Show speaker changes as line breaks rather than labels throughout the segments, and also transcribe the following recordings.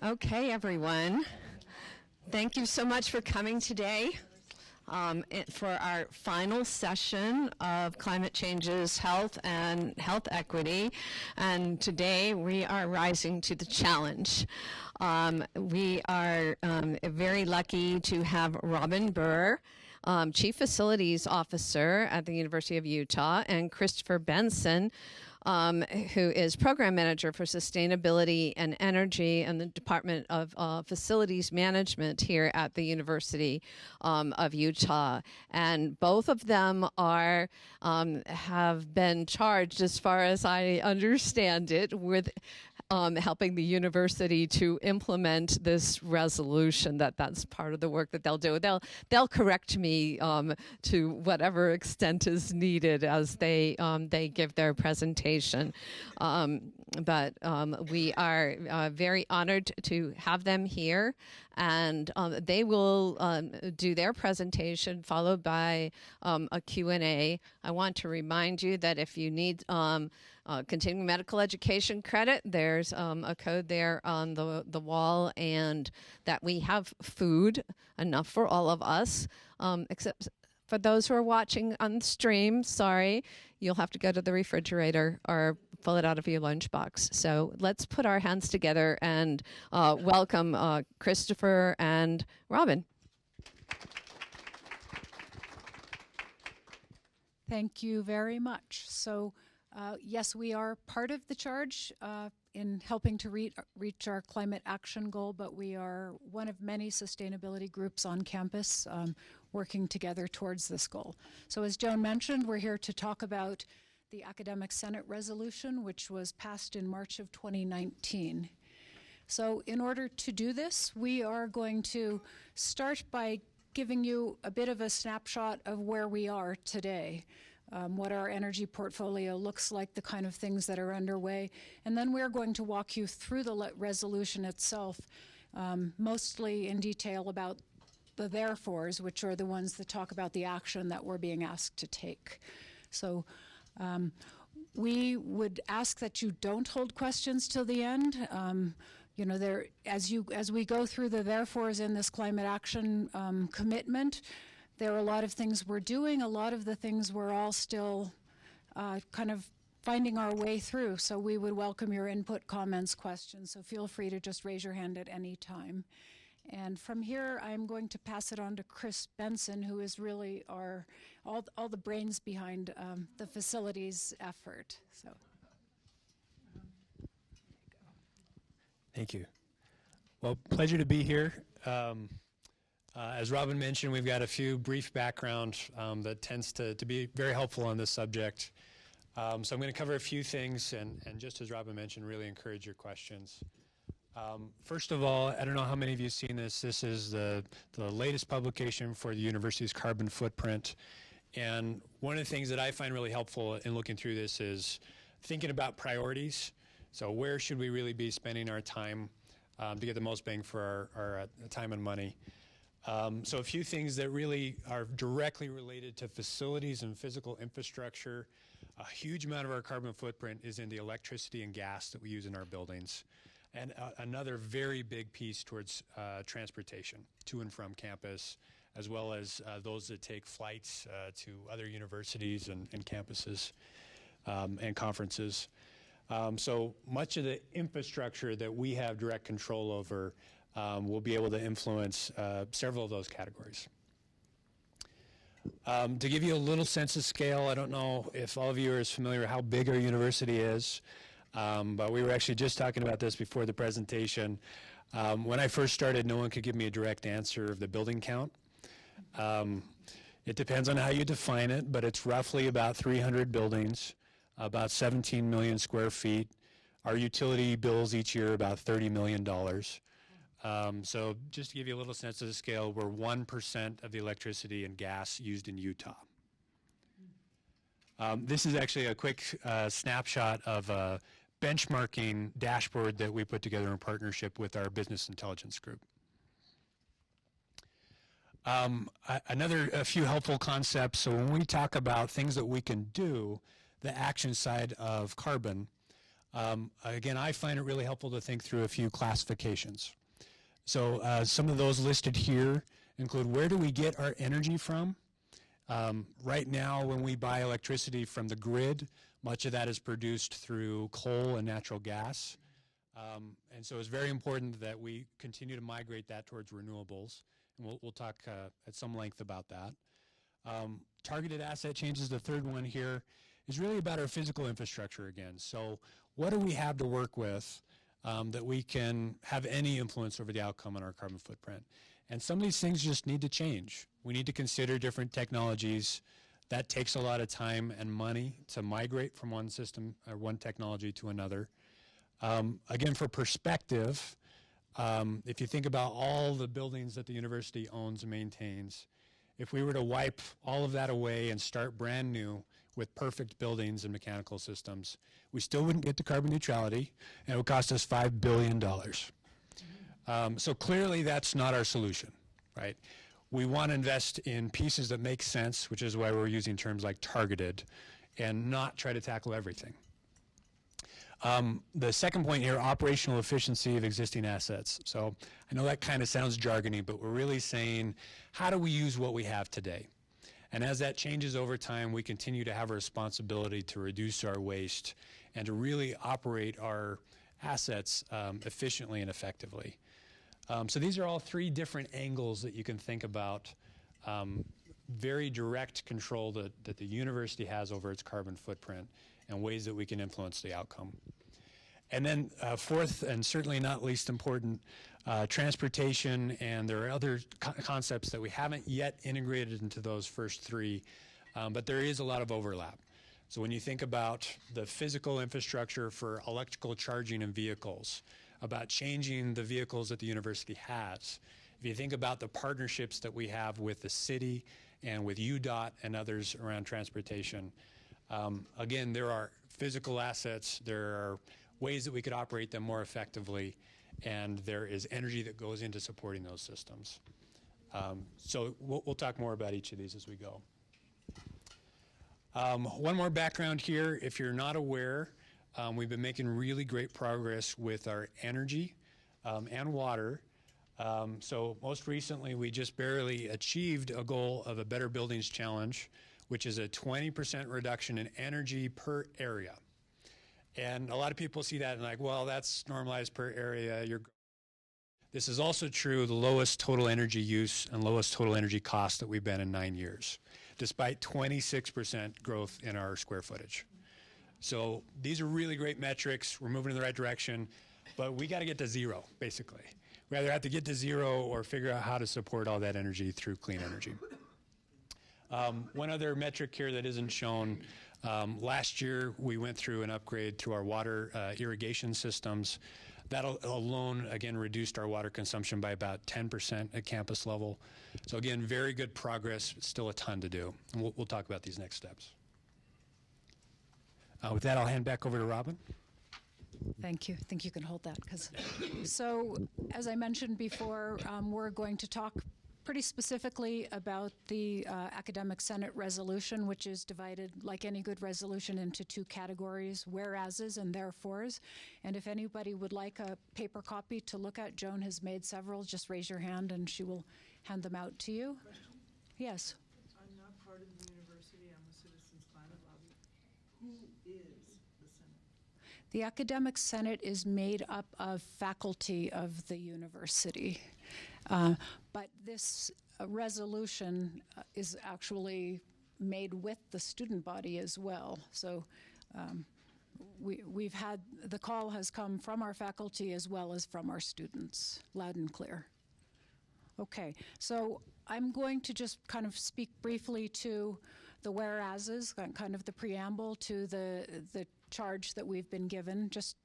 Okay, everyone. Thank you so much for coming today for our final session of Climate Change's Health and Health Equity. And today we are rising to the challenge. We are very lucky to have Robin Burr, Chief Facilities Officer at the University of Utah, and Christopher Benson, who is Program Manager for Sustainability and Energy in the Department of Facilities Management here at the University of Utah. And both of them are have been charged, as far as I understand it, with helping the university to implement this resolution. That's part of the work that they'll do. They'll correct me to whatever extent is needed as they give their presentation. But we are very honored to have them here, and they will do their presentation followed by a Q&A. I want to remind you that if you need continuing medical education credit, there's a code there on the wall, and that we have food, enough for all of us, except for those who are watching on stream, sorry, you'll have to go to the refrigerator or pull it out of your lunchbox. So let's put our hands together and welcome Christopher and Robin.
Thank you very much. So yes, we are part of the charge in helping to reach our climate action goal, but we are one of many sustainability groups on campus working together towards this goal. So as Joan mentioned, we're here to talk about the Academic Senate resolution, which was passed in March of 2019. So in order to do this, we are going to start by giving you a bit of a snapshot of where we are today. What our energy portfolio looks like, the kind of things that are underway. And then we're going to walk you through the resolution itself, mostly in detail about the therefores, which are the ones that talk about the action that we're being asked to take. So we would ask that you don't hold questions till the end. You know, as we go through the therefores in this climate action commitment, there are a lot of things we're doing, a lot of the things we're all still kind of finding our way through. So we would welcome your input, comments, questions. So feel free to just raise your hand at any time. And from here, I'm going to pass it on to Chris Benson, who is really all the brains behind the facilities effort. So.
Thank you. Well, pleasure to be here. As Robin mentioned, we've got a few brief background that tends to be very helpful on this subject. So I'm going to cover a few things, and just as Robin mentioned, really encourage your questions. First of all, I don't know how many of you have seen this. This is the latest publication for the university's carbon footprint. And one of the things that I find really helpful in looking through this is thinking about priorities. So where should we really be spending our time to get the most bang for our time and money? So a few things that really are directly related to facilities and physical infrastructure. A huge amount of our carbon footprint is in the electricity and gas that we use in our buildings. And another very big piece towards transportation to and from campus, as well as those that take flights to other universities and campuses and conferences. So much of the infrastructure that we have direct control over will be able to influence several of those categories. To give you a little sense of scale, I don't know if all of you are as familiar with how big our university is, but we were actually just talking about this before the presentation. When I first started, no one could give me a direct answer of the building count. It depends on how you define it, but it's roughly about 300 buildings, about 17 million square feet. Our utility bills each year about $30 million. So just to give you a little sense of the scale, we're 1% of the electricity and gas used in Utah. This is actually a quick snapshot of a benchmarking dashboard that we put together in partnership with our business intelligence group. A few helpful concepts. So when we talk about things that we can do, the action side of carbon, Again, I find it really helpful to think through a few classifications. So some of those listed here include, where do we get our energy from? Right now, when we buy electricity from the grid, much of that is produced through coal and natural gas. And so it's very important that we continue to migrate that towards renewables. And we'll talk at some length about that. Targeted asset changes, the third one here, is really about our physical infrastructure again. So what do we have to work with that we can have any influence over the outcome on our carbon footprint? And some of these things just need to change. We need to consider different technologies. That takes a lot of time and money to migrate from one system or one technology to another. Again, for perspective, if you think about all the buildings that the university owns and maintains, if we were to wipe all of that away and start brand new with perfect buildings and mechanical systems, we still wouldn't get to carbon neutrality, and it would cost us $5 billion. So clearly that's not our solution, right? We want to invest in pieces that make sense, which is why we're using terms like targeted, and not try to tackle everything. The second point here, operational efficiency of existing assets. So I know that kind of sounds jargony, but we're really saying, how do we use what we have today? And as that changes over time, we continue to have a responsibility to reduce our waste and to really operate our assets efficiently and effectively. So these are all three different angles that you can think about, very direct control that the university has over its carbon footprint and ways that we can influence the outcome. And then fourth, and certainly not least important, transportation, and there are other concepts that we haven't yet integrated into those first three, but there is a lot of overlap. So when you think about the physical infrastructure for electrical charging in vehicles, about changing the vehicles that the university has, if you think about the partnerships that we have with the city and with UDOT and others around transportation, again, there are physical assets, there are ways that we could operate them more effectively, and there is energy that goes into supporting those systems. So we'll talk more about each of these as we go. One more background here, if you're not aware, we've been making really great progress with our energy and water. So most recently, we just barely achieved a goal of a Better Buildings Challenge, which is a 20% reduction in energy per area. And a lot of people see that and like, well, that's normalized per area. This is also true of the lowest total energy use and lowest total energy cost that we've been in 9 years, despite 26% growth in our square footage. So these are really great metrics. We're moving in the right direction, but we got to get to zero, basically. We either have to get to zero or figure out how to support all that energy through clean energy. One other metric here that isn't shown, last year we went through an upgrade to our water irrigation systems. That alone, again, reduced our water consumption by about 10% at campus level. So again, very good progress, still a ton to do. And we'll talk about these next steps. With that, I'll hand back over to Robin.
Thank you. I think you can hold that. So, as I mentioned before, we're going to talk pretty specifically about the Academic Senate resolution, which is divided, like any good resolution, into two categories, whereases and therefores. And if anybody would like a paper copy to look at, Joan has made several. Just raise your hand and she will hand them out to you.
Question?
Yes.
I'm not part of the university. I'm a citizens climate lobby. Who is the Senate?
The Academic Senate is made up of faculty of the university. But this resolution is actually made with the student body as well. So we've had, the call has come from our faculty as well as from our students, loud and clear. Okay, so I'm going to just kind of speak briefly to the whereases, kind of the preamble to the charge that we've been given, just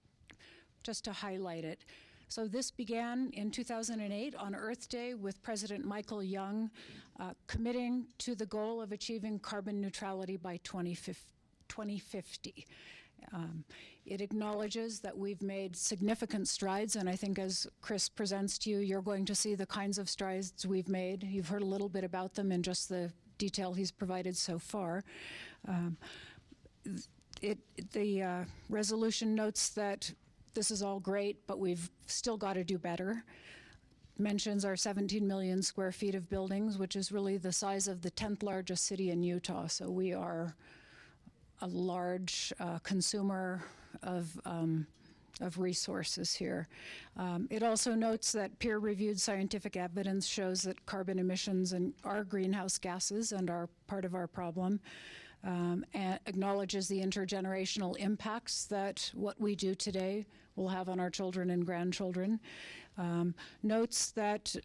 to highlight it. So this began in 2008 on Earth Day with President Michael Young committing to the goal of achieving carbon neutrality by 2050. It acknowledges that we've made significant strides, and I think as Chris presents to you, you're going to see the kinds of strides we've made. You've heard a little bit about them in just the detail he's provided so far. The resolution notes that this is all great, but we've still got to do better. Mentions our 17 million square feet of buildings, which is really the size of the 10th largest city in Utah. So we are a large consumer of resources here. It also notes that peer-reviewed scientific evidence shows that carbon emissions are greenhouse gases and are part of our problem, and acknowledges the intergenerational impacts that what we do today will have on our children and grandchildren. Notes that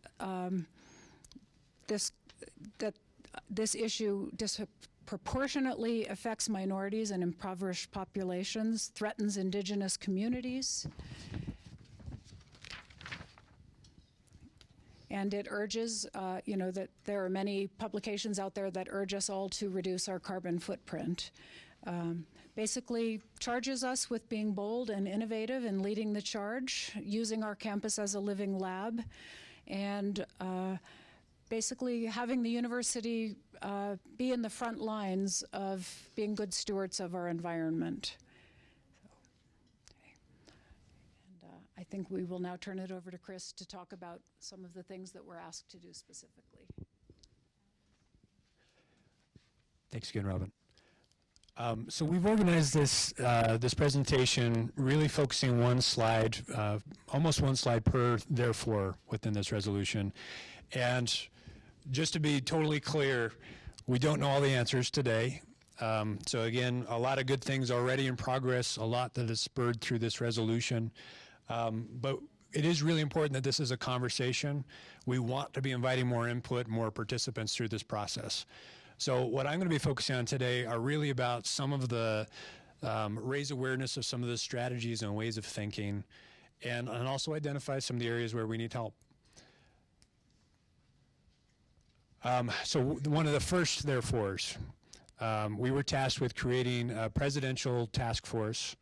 this issue disproportionately affects minorities and impoverished populations, threatens indigenous communities, and it urges, that there are many publications out there that urge us all to reduce our carbon footprint. Basically charges us with being bold and innovative and leading the charge, using our campus as a living lab, and basically having the university be in the front lines of being good stewards of our environment. I think we will now turn it over to Chris to talk about some of the things that we're asked to do specifically.
Thanks again, Robin. So we've organized this presentation really focusing one slide, almost one slide per therefore within this resolution. And just to be totally clear, we don't know all the answers today. So again, a lot of good things already in progress, a lot that is spurred through this resolution. But it is really important that this is a conversation. We want to be inviting more input, more participants through this process. So what I'm going to be focusing on today are really about some of the raise awareness of some of the strategies and ways of thinking, and also identify some of the areas where we need help. So one of the first therefores, we were tasked with creating a presidential task force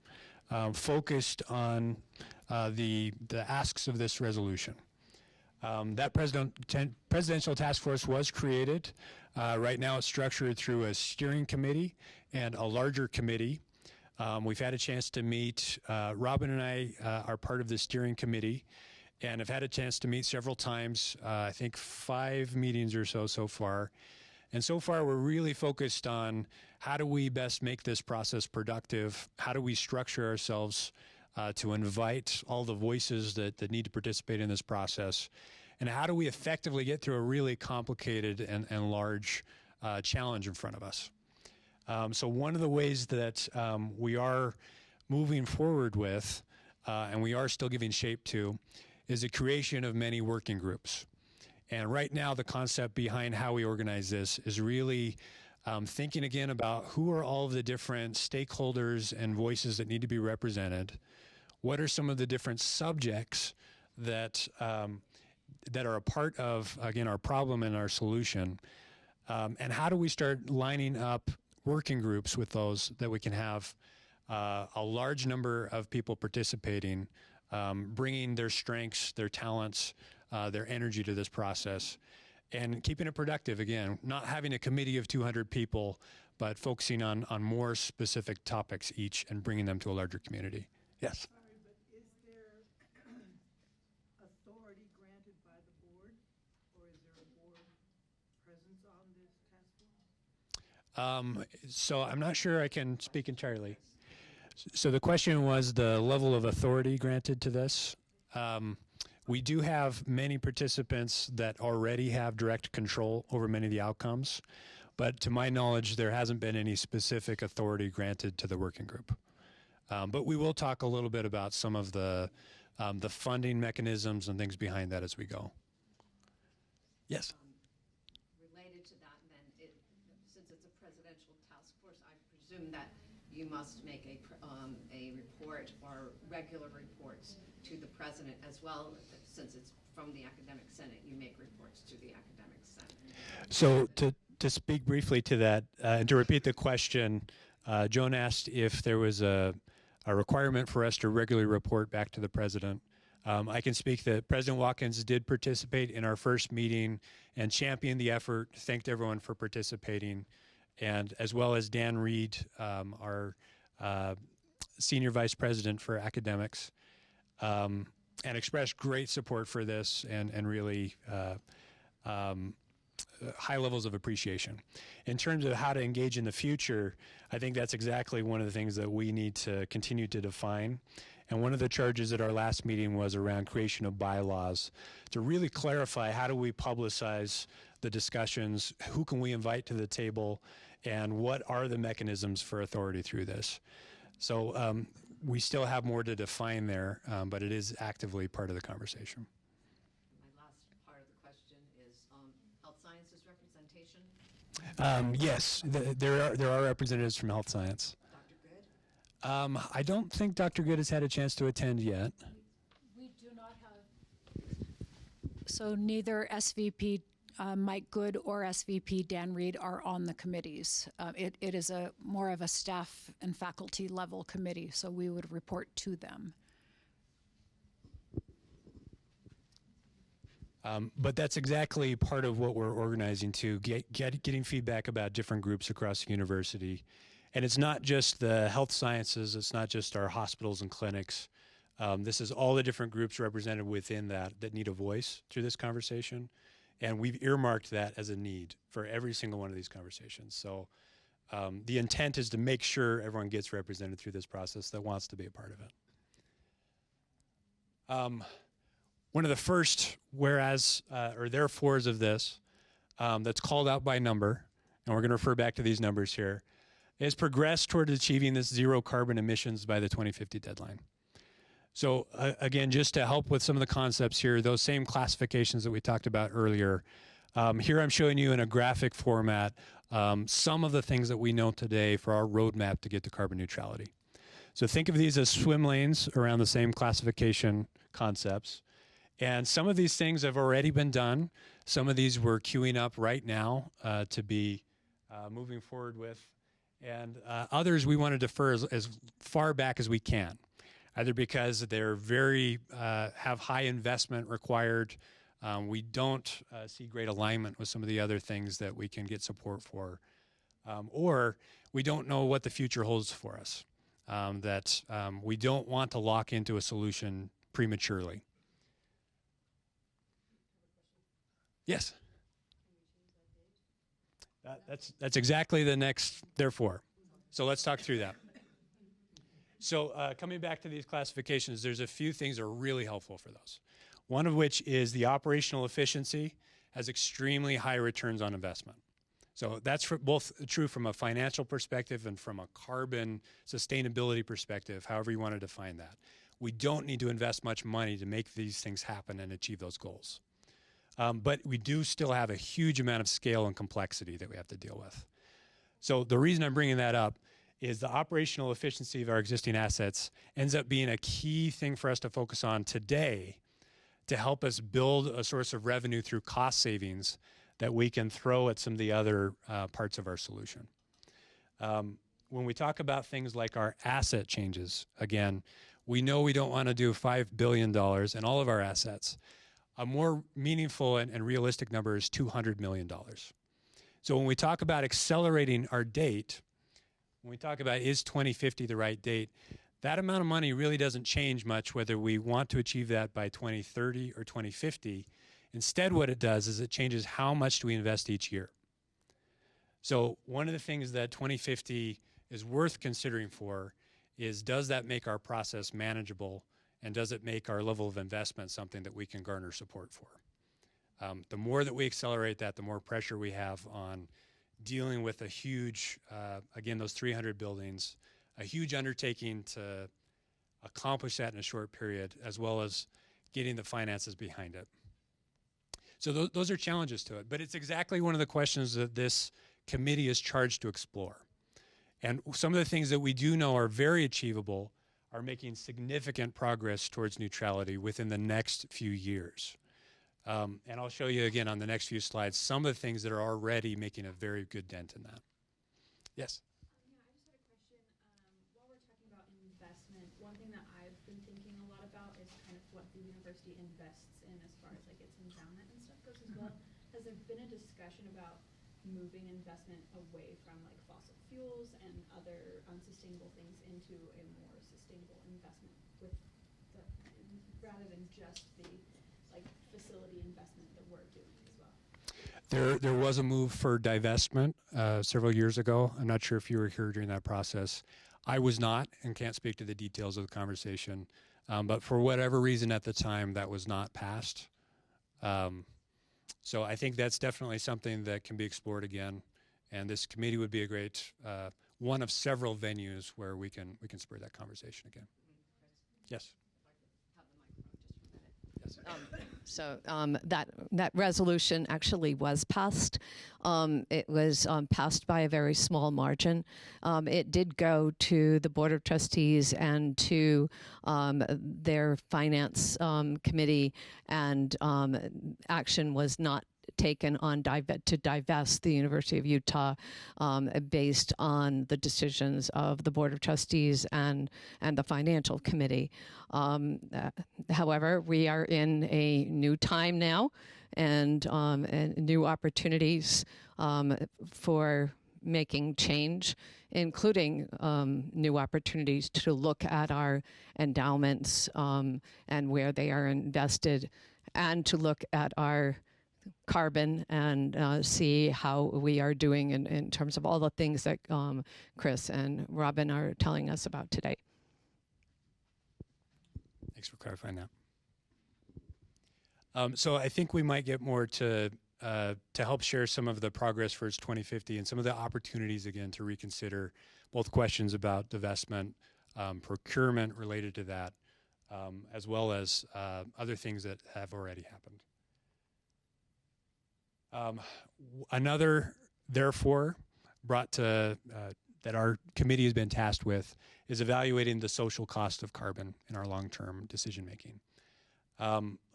focused on the asks of this resolution. That presidential task force was created. Right now it's structured through a steering committee and a larger committee. We've had a chance to meet, Robin and I are part of the steering committee, and have had a chance to meet several times, I think 5 meetings or so far. And so far we're really focused on how do we best make this process productive? How do we structure ourselves to invite all the voices that need to participate in this process? And how do we effectively get through a really complicated and large challenge in front of us? So one of the ways that we are moving forward with, and we are still giving shape to, is the creation of many working groups. And right now the concept behind how we organize this is really thinking again about who are all of the different stakeholders and voices that need to be represented. What are some of the different subjects that are a part of, again, our problem and our solution? And how do we start lining up working groups with those that we can have a large number of people participating, bringing their strengths, their talents, their energy to this process, and keeping it productive, again, not having a committee of 200 people, but focusing on more specific topics each and bringing them to a larger community. Yes?
Sorry, but is there authority granted by the board, or is there a board presence on this task force?
So I'm not sure I can speak entirely. So the question was the level of authority granted to this. We do have many participants that already have direct control over many of the outcomes, but to my knowledge, there hasn't been any specific authority granted to the working group. But we will talk a little bit about some of the funding mechanisms and things behind that as we go. Yes?
Related to that, then, since it's a presidential task force, I presume that you must make a report or regular reports to the president as well. Since it's from the academic senate, you make reports to the academic senate.
So to speak briefly to that, and to repeat the question, Joan asked if there was a requirement for us to regularly report back to the president. I can speak that President Watkins did participate in our first meeting and championed the effort, thanked everyone for participating, and as well as Dan Reed, our Senior Vice President for Academics, and expressed great support for this and really high levels of appreciation. In terms of how to engage in the future, I think that's exactly one of the things that we need to continue to define. And one of the charges at our last meeting was around creation of bylaws to really clarify how do we publicize the discussions, who can we invite to the table, and what are the mechanisms for authority through this. So we still have more to define there, but it is actively part of the conversation.
My last part of the question is health sciences representation.
Yes, there are representatives from health science.
Dr. Good?
I don't think Dr. Good has had a chance to attend yet.
We do not have. So neither SVP Mike Good or SVP Dan Reed are on the committees. It is more of a staff and faculty level committee, so we would report to them.
But that's exactly part of what we're organizing to getting feedback about different groups across the university. And it's not just the health sciences, it's not just our hospitals and clinics. This is all the different groups represented within that need a voice through this conversation. And we've earmarked that as a need for every single one of these conversations. So the intent is to make sure everyone gets represented through this process that wants to be a part of it. One of the first whereas or therefores of this that's called out by number, and we're going to refer back to these numbers here, is progress toward achieving this zero carbon emissions by the 2050 deadline. So again, just to help with some of the concepts here, those same classifications that we talked about earlier, here I'm showing you in a graphic format some of the things that we know today for our roadmap to get to carbon neutrality. So think of these as swim lanes around the same classification concepts. And some of these things have already been done. Some of these we're queuing up right now to be moving forward with. And others we want to defer as far back as we can, either because they're very, have high investment required. We don't see great alignment with some of the other things that we can get support for. Or we don't know what the future holds for us, that we don't want to lock into a solution prematurely. Yes. That's exactly the next therefore. So let's talk through that. So coming back to these classifications, there's a few things that are really helpful for those. One of which is the operational efficiency has extremely high returns on investment. So that's both true from a financial perspective and from a carbon sustainability perspective, however you want to define that. We don't need to invest much money to make these things happen and achieve those goals. But we do still have a huge amount of scale and complexity that we have to deal with. So the reason I'm bringing that up is the operational efficiency of our existing assets ends up being a key thing for us to focus on today to help us build a source of revenue through cost savings that we can throw at some of the other parts of our solution. When we talk about things like our asset changes, again, we know we don't want to do $5 billion in all of our assets. A more meaningful and realistic number is $200 million. So when we talk about accelerating our date, when we talk about is 2050 the right date, that amount of money really doesn't change much whether we want to achieve that by 2030 or 2050. Instead, what it does is it changes how much do we invest each year. So one of the things that 2050 is worth considering for is, does that make our process manageable? And does it make our level of investment something that we can garner support for? The more that we accelerate that, the more pressure we have on dealing with a huge, again, those 300 buildings, a huge undertaking to accomplish that in a short period, as well as getting the finances behind it. So those are challenges to it, but it's exactly one of the questions that this committee is charged to explore. And some of the things that we do know are very achievable are making significant progress towards neutrality within the next few years. And I'll show you again on the next few slides some of the things that are already making a very good dent in that. Yes?
Yeah, I just had a question. While we're talking about investment, one thing that I've been thinking a lot about is kind of what the university invests in as far as like its endowment and stuff goes as well. Has there been a discussion about moving investment away from like fossil fuels and other unsustainable things into a more sustainable investment with the, rather than just the like facility investment that we're doing as well.
There was a move for divestment several years ago. I'm not sure if you were here during that process. I was not and can't speak to the details of the conversation. But for whatever reason at the time, that was not passed. So I think that's definitely something that can be explored again. And this committee would be a great one of several venues where we can spur that conversation again. Yes.
So that resolution actually was passed. It was passed by a very small margin. It did go to the Board of Trustees and to their Finance Committee, and action was not taken on to divest the University of Utah based on the decisions of the Board of Trustees and the Financial Committee. However, we are in a new time now and new opportunities for making change, including new opportunities to look at our endowments and where they are invested, and to look at our carbon and see how we are doing in terms of all the things that Chris and Robin are telling us about today.
Thanks for clarifying that. So I think we might get more to help share some of the progress for 2050 and some of the opportunities again to reconsider both questions about divestment, procurement related to that, as well as other things that have already happened. Another, therefore, brought to that our committee has been tasked with is evaluating the social cost of carbon in our long-term decision making.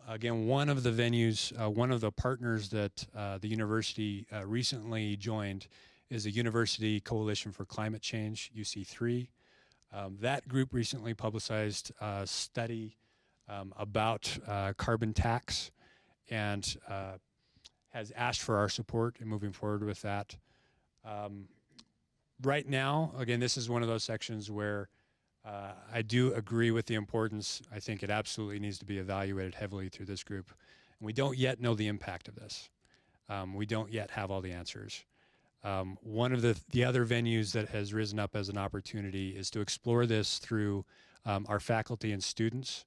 Again, one of the venues, one of the partners that the university recently joined is the University Coalition for Climate Change, UC3. That group recently publicized a study about carbon tax and has asked for our support in moving forward with that. Right now, again, this is one of those sections where I do agree with the importance. I think it absolutely needs to be evaluated heavily through this group. And we don't yet know the impact of this. We don't yet have all the answers. One of the other venues that has risen up as an opportunity is to explore this through our faculty and students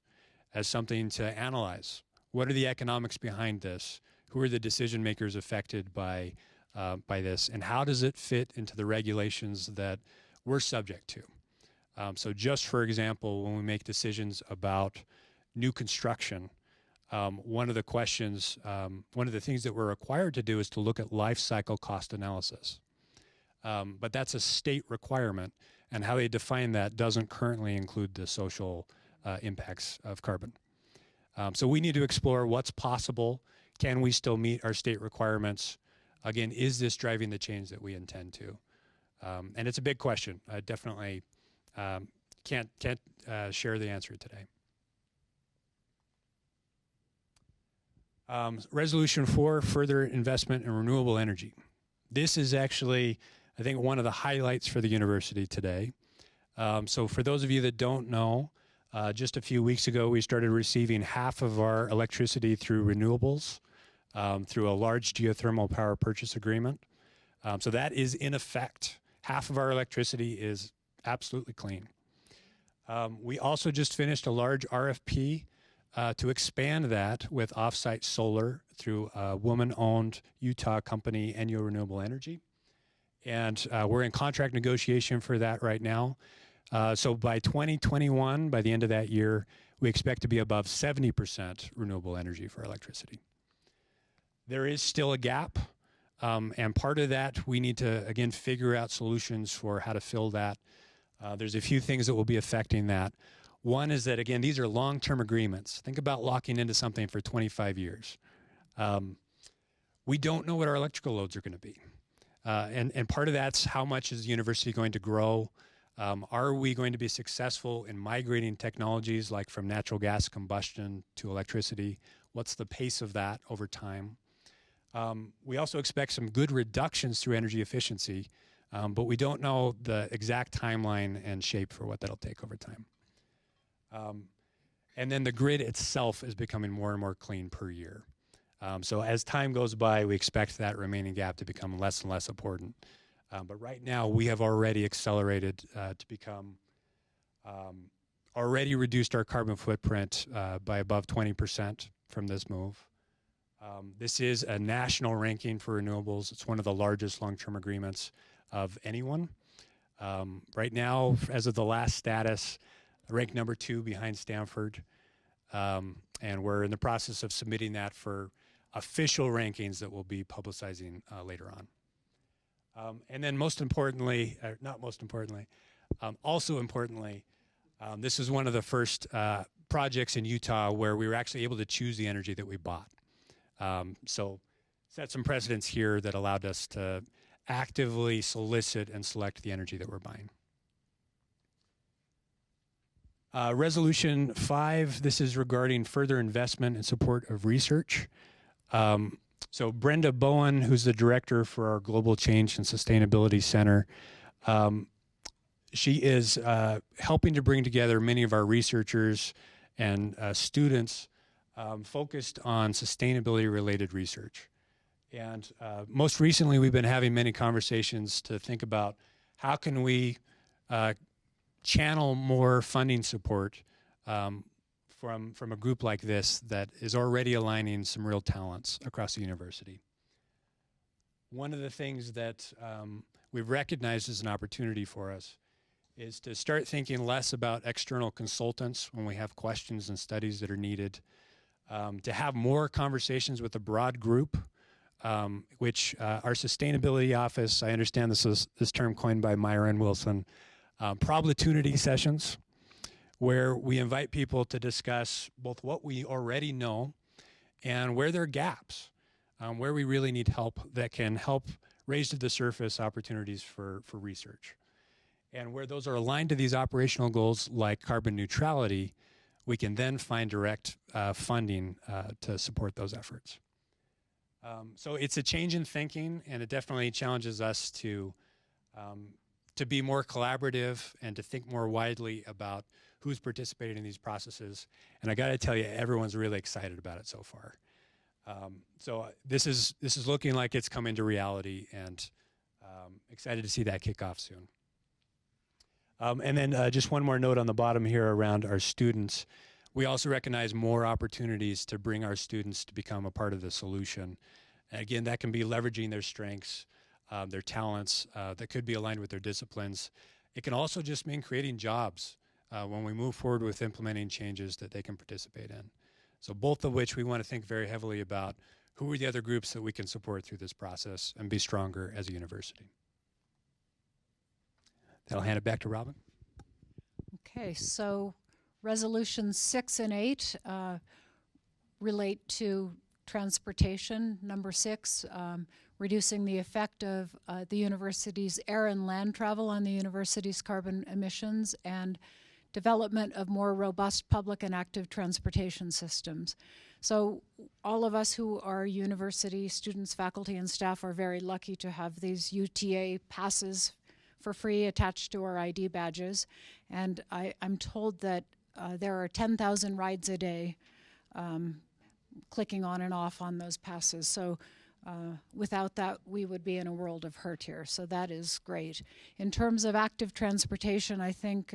as something to analyze. What are the economics behind this? Who are the decision makers affected by this, and how does it fit into the regulations that we're subject to? So just for example, when we make decisions about new construction, one of the questions, one of the things that we're required to do is to look at life cycle cost analysis. But that's a state requirement, and how they define that doesn't currently include the social impacts of carbon. So we need to explore what's possible. Can we still meet our state requirements? Again, is this driving the change that we intend to? And it's a big question. I definitely can't share the answer today. Resolution 4, further investment in renewable energy. This is actually, I think, one of the highlights for the university today. So for those of you that don't know, just a few weeks ago, we started receiving half of our electricity through renewables, through a large geothermal power purchase agreement. So that is in effect. Half of our electricity is absolutely clean. We also just finished a large RFP to expand that with offsite solar through a woman-owned Utah company, Renewable Energy. And we're in contract negotiation for that right now. So by 2021, by the end of that year, we expect to be above 70% renewable energy for electricity. There is still a gap, and part of that we need to, again, figure out solutions for how to fill that. There's a few things that will be affecting that. One is that, again, these are long-term agreements. Think about locking into something for 25 years. We don't know what our electrical loads are going to be. And part of that's how much is the university going to grow? Are we going to be successful in migrating technologies like from natural gas combustion to electricity? What's the pace of that over time? We also expect some good reductions through energy efficiency, but we don't know the exact timeline and shape for what that'll take over time. And then the grid itself is becoming more and more clean per year. So as time goes by, we expect that remaining gap to become less and less important. But right now, we have already accelerated to become, already reduced our carbon footprint by above 20% from this move. This is a national ranking for renewables. It's one of the largest long-term agreements of anyone. Right now, as of the last status, ranked number 2 behind Stanford. And we're in the process of submitting that for official rankings that we'll be publicizing later on. And then most importantly, not most importantly, also importantly, this is one of the first projects in Utah where we were actually able to choose the energy that we bought. So set some precedents here that allowed us to actively solicit and select the energy that we're buying. Resolution 5, this is regarding further investment and support of research. So Brenda Bowen, who's the director for our Global Change and Sustainability Center, she is helping to bring together many of our researchers and students focused on sustainability-related research. And most recently, we've been having many conversations to think about how can we channel more funding support from a group like this that is already aligning some real talents across the university. One of the things that we've recognized as an opportunity for us is to start thinking less about external consultants when we have questions and studies that are needed, to have more conversations with a broad group, which our sustainability office, I understand this term coined by Myron Wilson, opportunity sessions, where we invite people to discuss both what we already know and where there are gaps, where we really need help that can help raise to the surface opportunities for research. And where those are aligned to these operational goals like carbon neutrality, we can then find direct funding to support those efforts. So it's a change in thinking, and it definitely challenges us to be more collaborative and to think more widely about who's participating in these processes. And I got to tell you, everyone's really excited about it so far. So this is looking like it's come into reality, and excited to see that kick off soon. And then just one more note on the bottom here around our students. We also recognize more opportunities to bring our students to become a part of the solution. And again, that can be leveraging their strengths, their talents that could be aligned with their disciplines. It can also just mean creating jobs when we move forward with implementing changes that they can participate in. So both of which we want to think very heavily about who are the other groups that we can support through this process and be stronger as a university. I'll hand it back to Robin.
Okay, so resolutions 6 and 8 relate to transportation. Number 6, reducing the effect of the university's air and land travel on the university's carbon emissions, and development of more robust public and active transportation systems. So all of us who are university students, faculty, and staff are very lucky to have these UTA passes for free attached to our ID badges. And I'm told that there are 10,000 rides a day clicking on and off on those passes. So without that, we would be in a world of hurt here. So that is great. In terms of active transportation, I think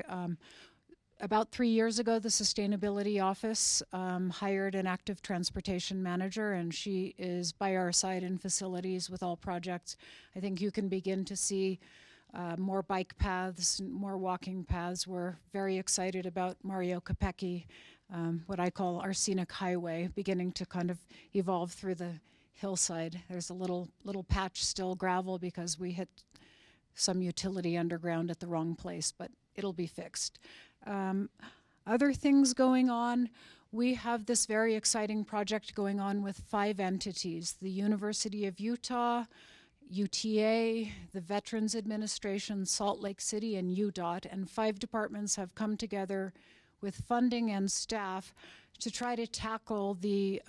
about 3 years ago, the Sustainability Office hired an active transportation manager, and she is by our side in facilities with all projects. I think you can begin to see more bike paths, more walking paths. We're very excited about Mario Capecchi, what I call our scenic highway, beginning to kind of evolve through the hillside. There's a little patch still gravel because we hit some utility underground at the wrong place, but it'll be fixed. Other things going on, we have this very exciting project going on with 5 entities: the University of Utah, UTA, the Veterans Administration, Salt Lake City, and UDOT, and 5 departments have come together with funding and staff to try to tackle the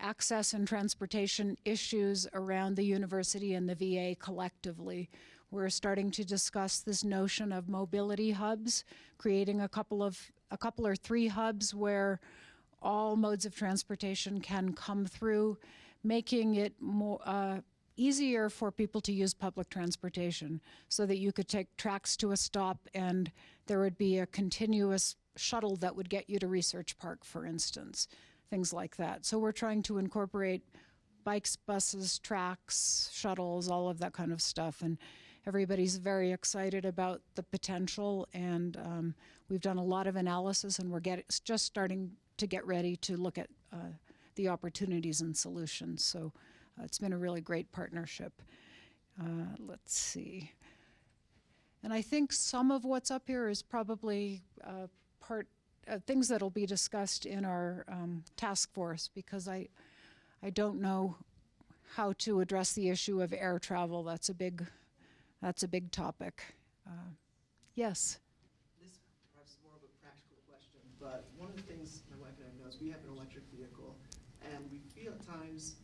access and transportation issues around the university and the VA collectively. We're starting to discuss this notion of mobility hubs, creating a couple or three hubs where all modes of transportation can come through, making it more easier for people to use public transportation, so that you could take tracks to a stop and there would be a continuous shuttle that would get you to Research Park, for instance, things like that. So we're trying to incorporate bikes, buses, tracks, shuttles, all of that kind of stuff. And everybody's very excited about the potential, and we've done a lot of analysis, and we're just starting to get ready to look at the opportunities and solutions. So it's been a really great partnership. Let's see. And I think some of what's up here is probably things that'll be discussed in our task force, because I don't know how to address the issue of air travel. That's a big topic. Yes.
This perhaps is more of a practical question, but one of the things my wife and I know is we have an electric vehicle, and we feel at times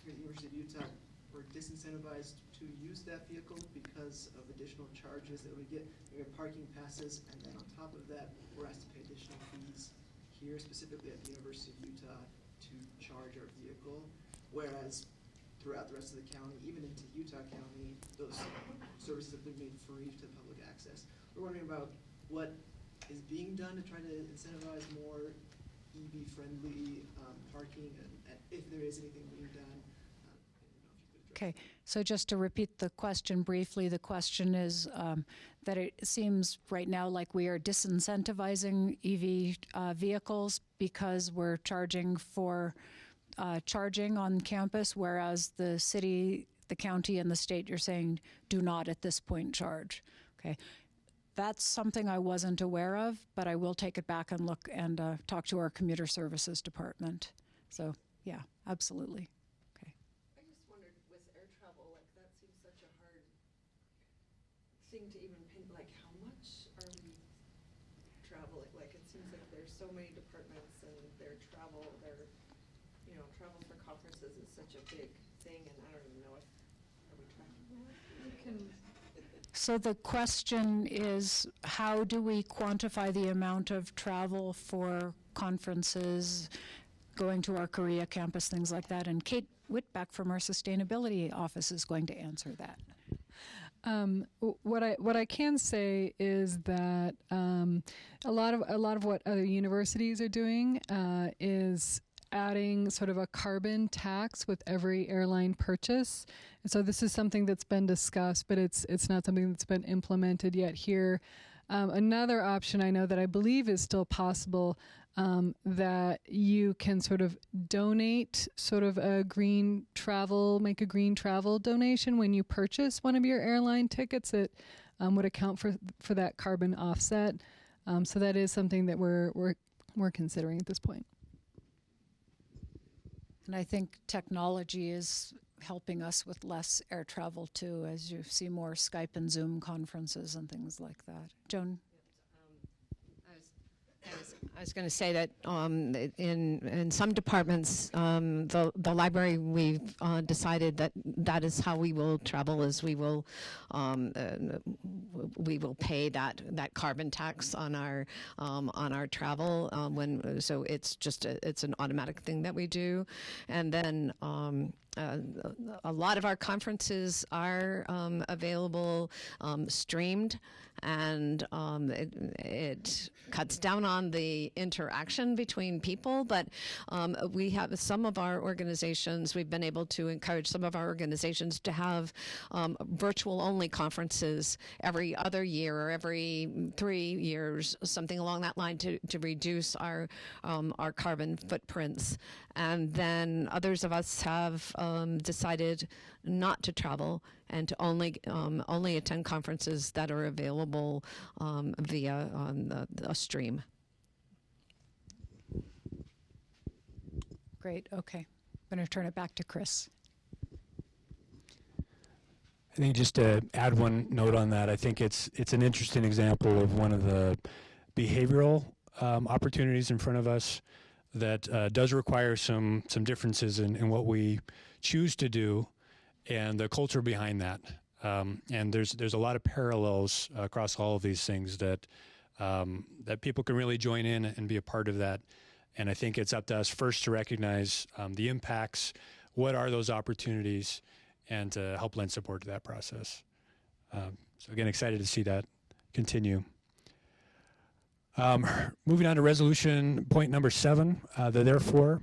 here at the University of Utah we're disincentivized to use that vehicle because of additional charges that we get. We have parking passes, and then on top of that, we're asked to pay additional fees here, specifically at the University of Utah, to charge our vehicle, whereas throughout the rest of the county, even into Utah County, those services have been made free to public access. We're wondering about what is being done to try to incentivize more EV-friendly parking, and if there is anything being done.
Okay, so just to repeat the question briefly, the question is that it seems right now like we are disincentivizing EV vehicles because we're charging for charging on campus, whereas the city, the county, and the state, you're saying do not at this point charge. Okay, that's something I wasn't aware of, but I will take it back and look and talk to our commuter services department. So yeah, absolutely.
I just wondered, with air travel, like that seems such a hard thing to even pin, like how much are we traveling? Like it seems like there's so many departments and their travel for conferences is such a big thing, and I don't even know if, are we tracking that?
So the question is, how do we quantify the amount of travel for conferences, going to our Korea campus, things like that? And Kate Whitbeck from our sustainability office is going to answer that.
What I can say is that a lot of what other universities are doing is adding sort of a carbon tax with every airline purchase. And so this is something that's been discussed, but it's not something that's been implemented yet here. Another option I know that I believe is still possible, that you can sort of donate sort of make a green travel donation when you purchase one of your airline tickets that would account for that carbon offset. So that is something that we're considering at this point.
And I think technology is helping us with less air travel too, as you see more Skype and Zoom conferences and things like that. Joan?
I was going to say that in some departments, the library, we've decided that is how we will travel, is we will pay that carbon tax on our travel so it's an automatic thing that we do. And then a lot of our conferences are available streamed, and it cuts down on the interaction between people. But we have some of our organizations, we've been able to encourage some of our organizations to have virtual only conferences every other year or every 3 years, something along that line, to reduce our carbon footprints. And then others of us have decided not to travel and to only attend conferences that are available via a stream.
Great, okay. I'm going to turn it back to Chris.
I think just to add one note on that, I think it's an interesting example of one of the behavioral opportunities in front of us that does require some differences in what we choose to do and the culture behind that. And there's a lot of parallels across all of these things that people can really join in and be a part of that. And I think it's up to us first to recognize the impacts, what are those opportunities, and to help lend support to that process. So again, excited to see that continue. Moving on to resolution point number 7, the therefore.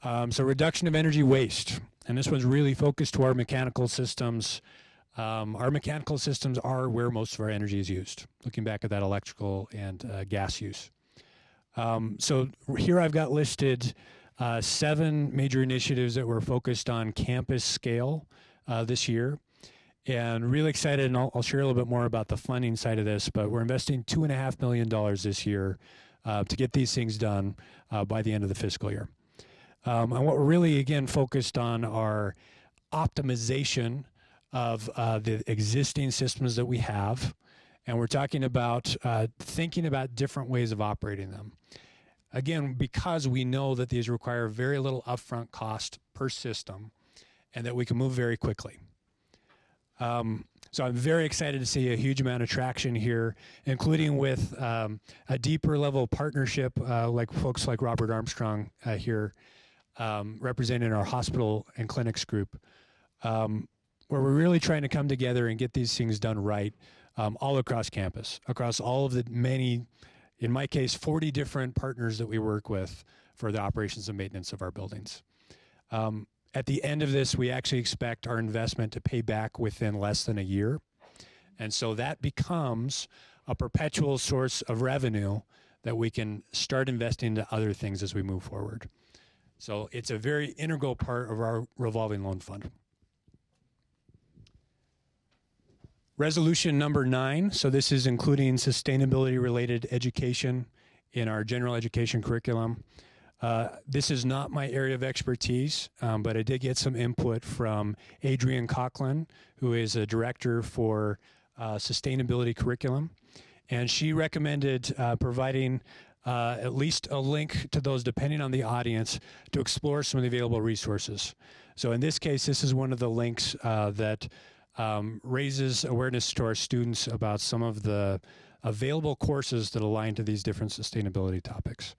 So reduction of energy waste. And this one's really focused to our mechanical systems. Our mechanical systems are where most of our energy is used, looking back at that electrical and gas use. So here I've got listed 7 major initiatives that were focused on campus scale this year. And really excited, and I'll share a little bit more about the funding side of this, but we're investing $2.5 million this year to get these things done by the end of the fiscal year. And what we're really, again, focused on are optimization of the existing systems that we have. And we're talking about thinking about different ways of operating them. Again, because we know that these require very little upfront cost per system and that we can move very quickly. So I'm very excited to see a huge amount of traction here, including with a deeper level of partnership, like folks like Robert Armstrong here, representing our hospital and clinics group, where we're really trying to come together and get these things done right all across campus, across all of the many, in my case, 40 different partners that we work with for the operations and maintenance of our buildings. At the end of this, we actually expect our investment to pay back within less than a year. And so that becomes a perpetual source of revenue that we can start investing into other things as we move forward. So it's a very integral part of our revolving loan fund. Resolution number 9. So this is including sustainability related education in our general education curriculum. This is not my area of expertise, but I did get some input from Adrienne Coughlin, who is a director for sustainability curriculum. And she recommended providing at least a link to those, depending on the audience, to explore some of the available resources. So in this case, this is one of the links that raises awareness to our students about some of the available courses that align to these different sustainability topics.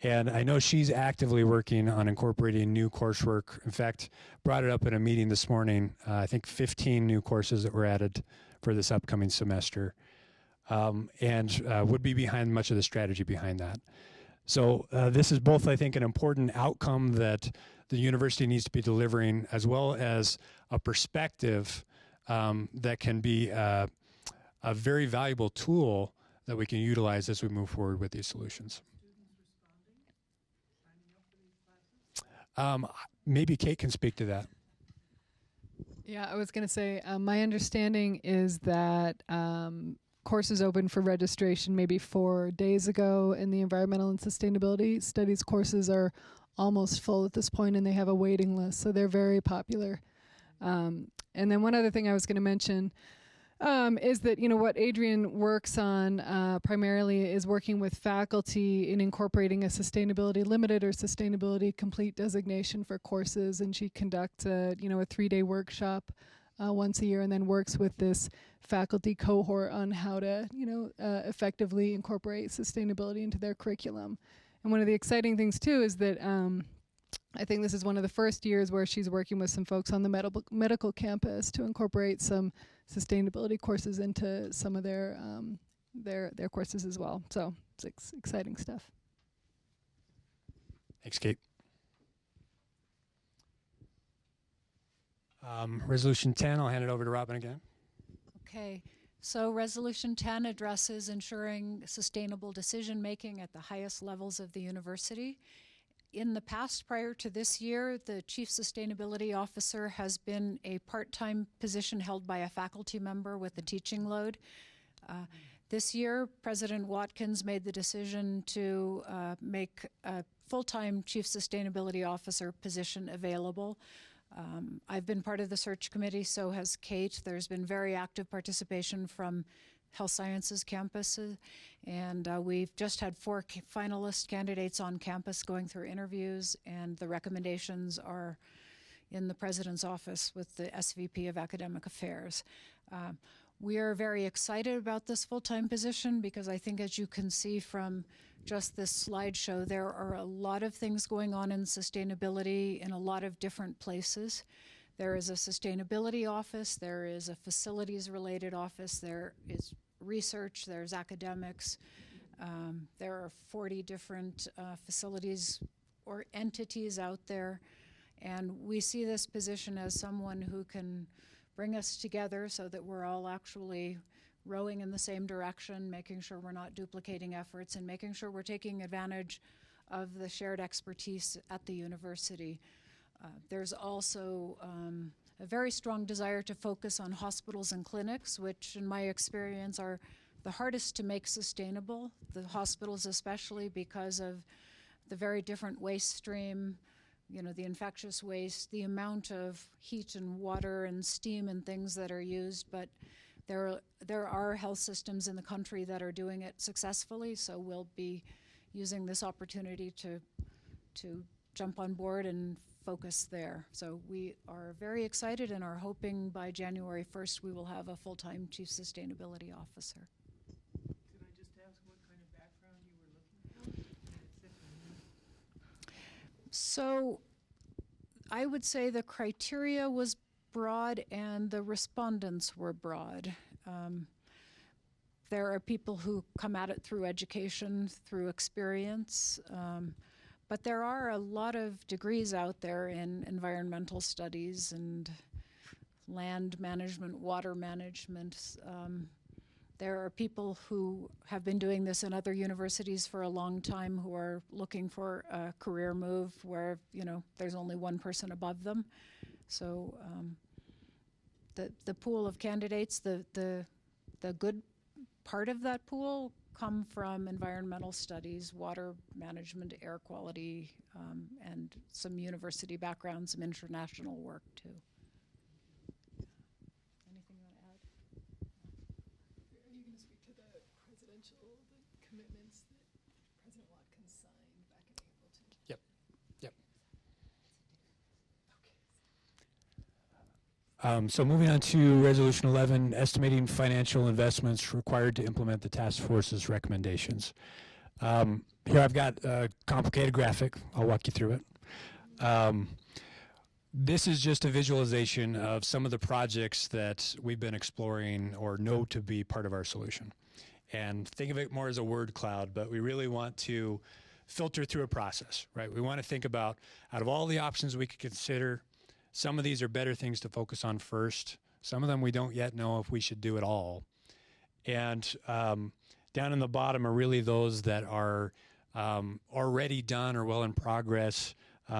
And I know she's actively working on incorporating new coursework. In fact, brought it up in a meeting this morning. I think 15 new courses that were added for this upcoming semester, and would be behind much of the strategy behind that. So this is both, I think, an important outcome that the university needs to be delivering, as well as a perspective that can be a very valuable tool that we can utilize as we move forward with these solutions. Maybe Kate can speak to that.
Yeah, I was going to say, my understanding is that courses opened for registration maybe 4 days ago, and the environmental and sustainability studies courses are almost full at this point, and they have a waiting list, so they're very popular. And then one other thing I was going to mention is that, what Adrienne works on primarily is working with faculty in incorporating a sustainability limited or sustainability complete designation for courses, and she conducts a 3-day workshop once a year, and then works with this faculty cohort on how to effectively incorporate sustainability into their curriculum. And one of the exciting things too is that I think this is one of the first years where she's working with some folks on the medical campus to incorporate some sustainability courses into some of their courses as well. So it's exciting stuff.
Thanks, Kate. Resolution 10, I'll hand it over to Robin again.
Okay, so Resolution 10 addresses ensuring sustainable decision-making at the highest levels of the university. In the past, prior to this year, the Chief Sustainability Officer has been a part-time position held by a faculty member with a teaching load. This year, President Watkins made the decision to make a full-time Chief Sustainability Officer position available. I've been part of the search committee, so has Kate. There's been very active participation from health sciences campuses. And we've just had 4 finalist candidates on campus going through interviews, and the recommendations are in the president's office with the SVP of Academic Affairs. We are very excited about this full-time position because I think, as you can see from just this slideshow, there are a lot of things going on in sustainability in a lot of different places. There is a sustainability office, there is a facilities-related office, there is research, there's academics. There are 40 different facilities or entities out there. And we see this position as someone who can bring us together so that we're all actually rowing in the same direction, making sure we're not duplicating efforts, and making sure we're taking advantage of the shared expertise at the university. There's also a very strong desire to focus on hospitals and clinics, which in my experience are the hardest to make sustainable, the hospitals especially because of the very different waste stream, you know, the infectious waste, the amount of heat and water and steam and things that are used, but there are health systems in the country that are doing it successfully, so we'll be using this opportunity to jump on board and focus there. So we are very excited and are hoping by January 1st we will have a full-time Chief Sustainability Officer.
Could I just ask what kind of background you were looking for?
So I would say the criteria was broad and the respondents were broad. There are people who come at it through education, through experience, but there are a lot of degrees out there in environmental studies and land management, water management. There are people who have been doing this in other universities for a long time who are looking for a career move where, you know, there's only one person above them. So the pool of candidates, the good part of that pool come from environmental studies, water management, air quality, and some university background, some international work too. Anything you want to add?
Are you going to speak to the commitments that President Watkins signed back in April too?
Yep. So moving on to Resolution 11, estimating financial investments required to implement the task force's recommendations. Here I've got a complicated graphic. I'll walk you through it. This is just a visualization of some of the projects that we've been exploring or know to be part of our solution. And think of it more as a word cloud, but we really want to filter through a process, right? We want to think about, out of all the options we could consider, some of these are better things to focus on first. Some of them we don't yet know if we should do at all. And down in the bottom are really those that are already done or well in progress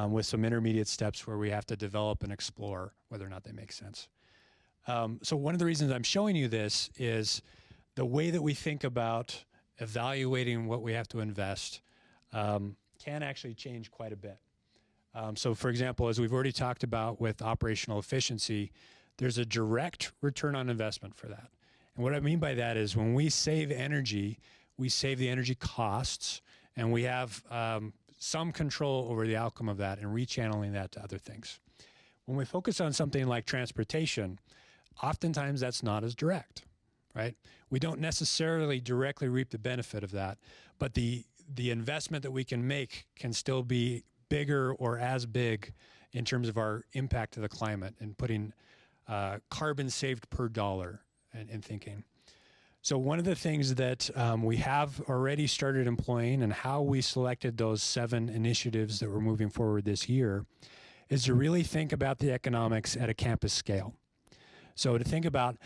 with some intermediate steps where we have to develop and explore whether or not they make sense. So one of the reasons I'm showing you this is the way that we think about evaluating what we have to invest can actually change quite a bit. So for example, as we've already talked about with operational efficiency, there's a direct return on investment for that. And what I mean by that is when we save energy, we save the energy costs, and we have some control over the outcome of that and rechanneling that to other things. When we focus on something like transportation, oftentimes that's not as direct, right? We don't necessarily directly reap the benefit of that, but the investment that we can make can still be bigger or as big in terms of our impact to the climate and putting carbon saved per dollar in thinking. So one of the things that we have already started employing and how we selected those 7 initiatives that we're moving forward this year is to really think about the economics at a campus scale. So to think about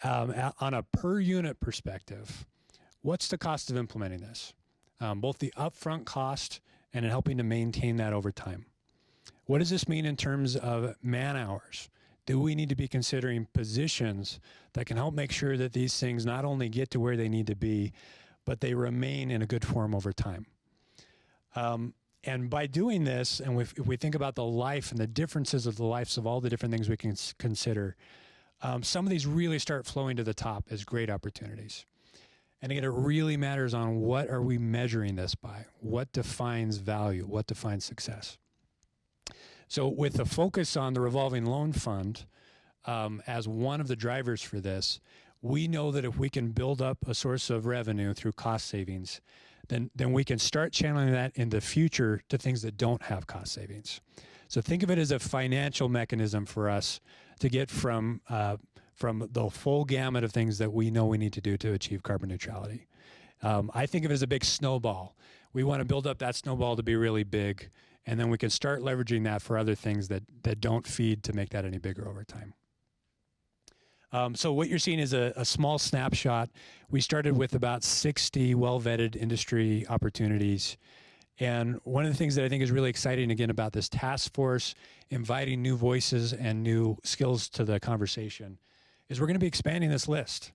on a per unit perspective, what's the cost of implementing this? Both the upfront cost and in helping to maintain that over time. What does this mean in terms of man hours? Do we need to be considering positions that can help make sure that these things not only get to where they need to be, but they remain in a good form over time? And by doing this, and if we think about the life and the differences of the lives of all the different things we can consider, some of these really start flowing to the top as great opportunities. And again, it really matters on what are we measuring this by? What defines value? What defines success? So with the focus on the revolving loan fund as one of the drivers for this, we know that if we can build up a source of revenue through cost savings, then we can start channeling that in the future to things that don't have cost savings. So think of it as a financial mechanism for us to get from the full gamut of things that we know we need to do to achieve carbon neutrality. I think of it as a big snowball. We want to build up that snowball to be really big, and then we can start leveraging that for other things that don't feed to make that any bigger over time. So what you're seeing is a small snapshot. We started with about 60 well-vetted industry opportunities. And one of the things that I think is really exciting, again, about this task force, inviting new voices and new skills to the conversation, is we're going to be expanding this list.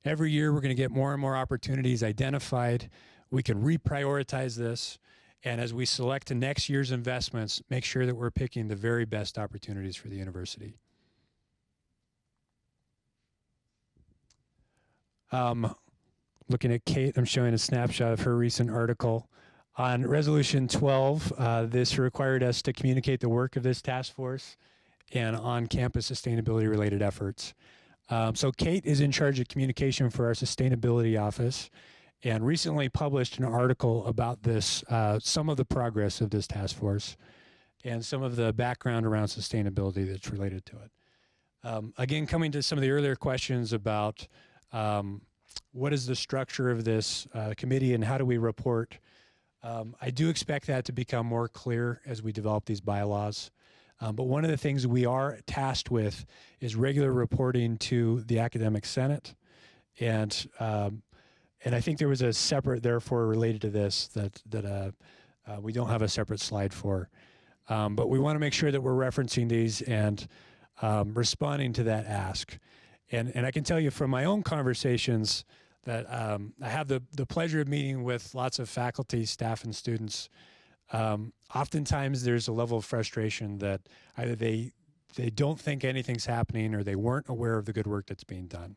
Every year, we're going to get more and more opportunities identified. We can reprioritize this. And as we select next year's investments, make sure that we're picking the very best opportunities for the university. Looking at Kate, I'm showing a snapshot of her recent article. On Resolution 12, this required us to communicate the work of this task force and on-campus sustainability-related efforts. So Kate is in charge of communication for our sustainability office and recently published an article about this, some of the progress of this task force and some of the background around sustainability that's related to it. Again, coming to some of the earlier questions about what is the structure of this committee and how do we report, I do expect that to become more clear as we develop these bylaws. But one of the things we are tasked with is regular reporting to the Academic Senate. And I think there was a separate, therefore, related to this that we don't have a separate slide for. But we want to make sure that we're referencing these and responding to that ask. And I can tell you from my own conversations that I have the pleasure of meeting with lots of faculty, staff, and students. Oftentimes there's a level of frustration that either they don't think anything's happening or they weren't aware of the good work that's being done.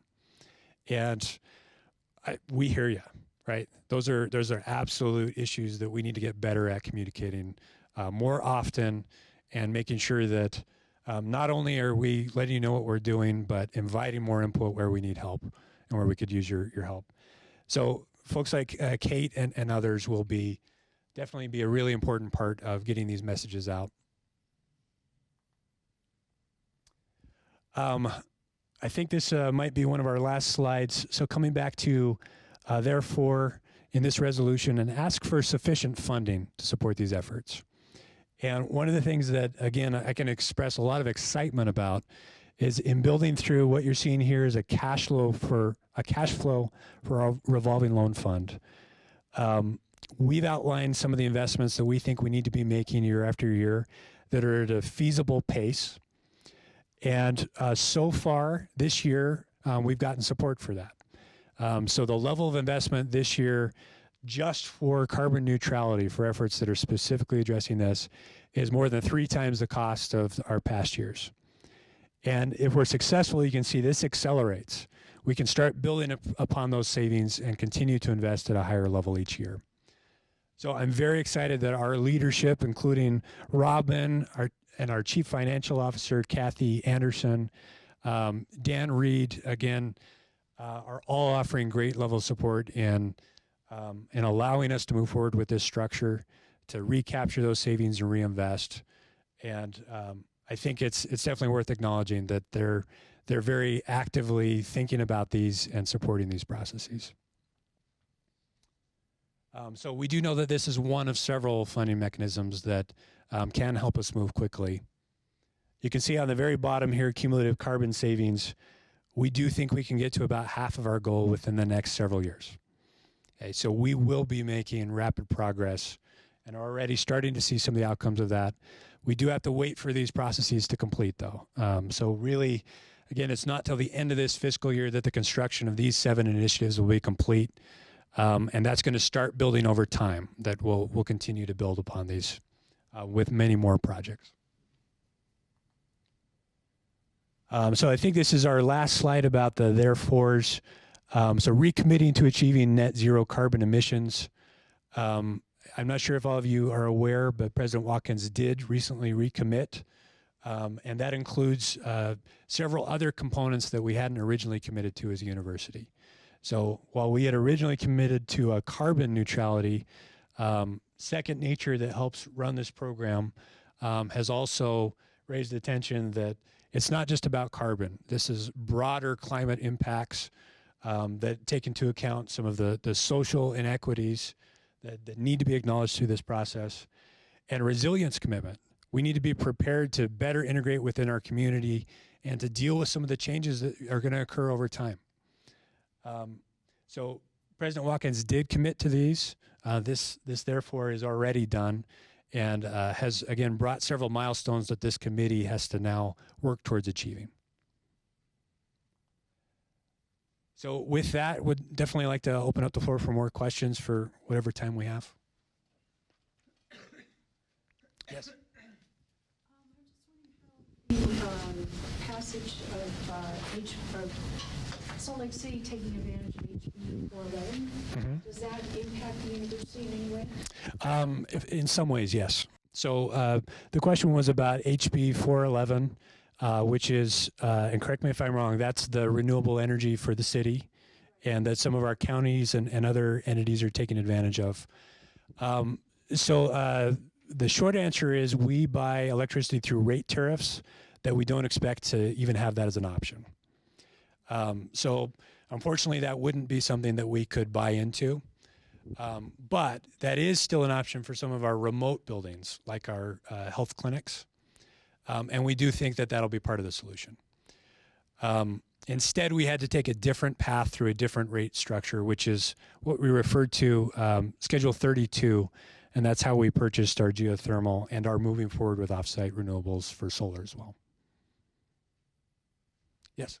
And we hear you, right? Those are absolute issues that we need to get better at communicating more often and making sure that not only are we letting you know what we're doing, but inviting more input where we need help and where we could use your help. So folks like Kate and others will definitely be a really important part of getting these messages out. I think this might be one of our last slides. So coming back to, therefore, in this resolution, and ask for sufficient funding to support these efforts. And one of the things that, again, I can express a lot of excitement about is in building through what you're seeing here is a cash flow for our revolving loan fund. We've outlined some of the investments that we think we need to be making year after year that are at a feasible pace. And so far this year, we've gotten support for that. So the level of investment this year just for carbon neutrality for efforts that are specifically addressing this is more than 3 times the cost of our past years. And if we're successful, you can see this accelerates. We can start building upon those savings and continue to invest at a higher level each year. So I'm very excited that our leadership, including Robin and our Chief Financial Officer, Kathy Anderson, Dan Reed, again, are all offering great level of support in allowing us to move forward with this structure, to recapture those savings and reinvest. And I think it's definitely worth acknowledging that they're very actively thinking about these and supporting these processes. So we do know that this is one of several funding mechanisms that can help us move quickly. You can see on the very bottom here, cumulative carbon savings. We do think we can get to about half of our goal within the next several years. Okay, so we will be making rapid progress and are already starting to see some of the outcomes of that. We do have to wait for these processes to complete, though. So really, again, it's not till the end of this fiscal year that the construction of these 7 initiatives will be complete. And that's going to start building over time, that we'll continue to build upon these with many more projects. So I think this is our last slide about the therefores. So recommitting to achieving net zero carbon emissions. I'm not sure if all of you are aware, but President Watkins did recently recommit. And that includes several other components that we hadn't originally committed to as a university. So while we had originally committed to a carbon neutrality, Second Nature that helps run this program has also raised attention that it's not just about carbon. This is broader climate impacts that take into account some of the social inequities that need to be acknowledged through this process, and a resilience commitment. We need to be prepared to better integrate within our community and to deal with some of the changes that are going to occur over time. So President Watkins did commit to these. This therefore is already done and has, again, brought several milestones that this committee has to now work towards achieving. So with that, would definitely like to open up the floor for more questions for whatever time we have. Yes.
Passage of Salt Lake City taking advantage of HB 411, does that impact the university in any way?
In some ways, yes. So the question was about HB 411, which is, and correct me if I'm wrong, that's the renewable energy for the city, and that some of our counties and other entities are taking advantage of. So the short answer is we buy electricity through rate tariffs that we don't expect to even have that as an option. So unfortunately, that wouldn't be something that we could buy into. But that is still an option for some of our remote buildings, like our health clinics. And we do think that that'll be part of the solution. Instead, we had to take a different path through a different rate structure, which is what we referred to Schedule 32. And that's how we purchased our geothermal and are moving forward with offsite renewables for solar as well. Yes?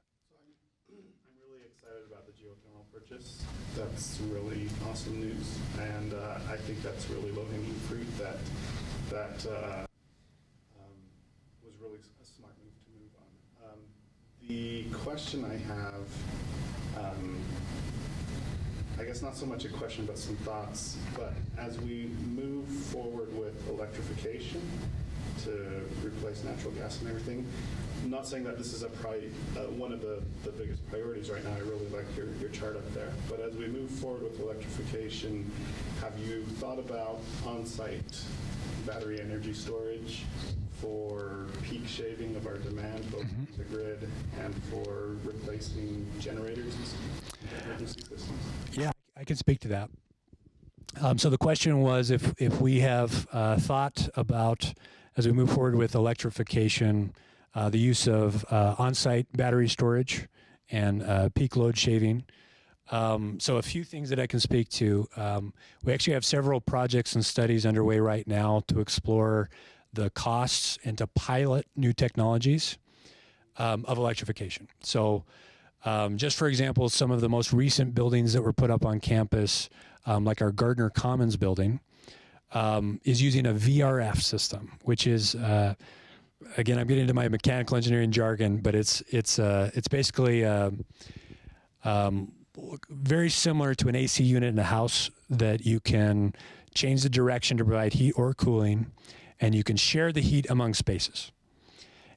So I'm really excited about the geothermal purchase. That's really awesome news. And I think that's really low-hanging fruit that was really a smart move to move on. The question I have, I guess not so much a question, but some thoughts. But as we move forward with electrification to replace natural gas and everything, I'm not saying that this is one of the biggest priorities right now. I really like your chart up there. But as we move forward with electrification, have you thought about on-site battery energy storage for peak shaving of our demand, both in the grid and for replacing generators and emergency systems?
Yeah, I can speak to that. So the question was if we have thought about, as we move forward with electrification, the use of on-site battery storage and peak load shaving. So a few things that I can speak to. We actually have several projects and studies underway right now to explore the costs and to pilot new technologies of electrification. So just for example, some of the most recent buildings that were put up on campus, like our Gardner Commons building, is using a VRF system, which is, again, I'm getting into my mechanical engineering jargon, but it's basically very similar to an AC unit in a house that you can change the direction to provide heat or cooling, and you can share the heat among spaces.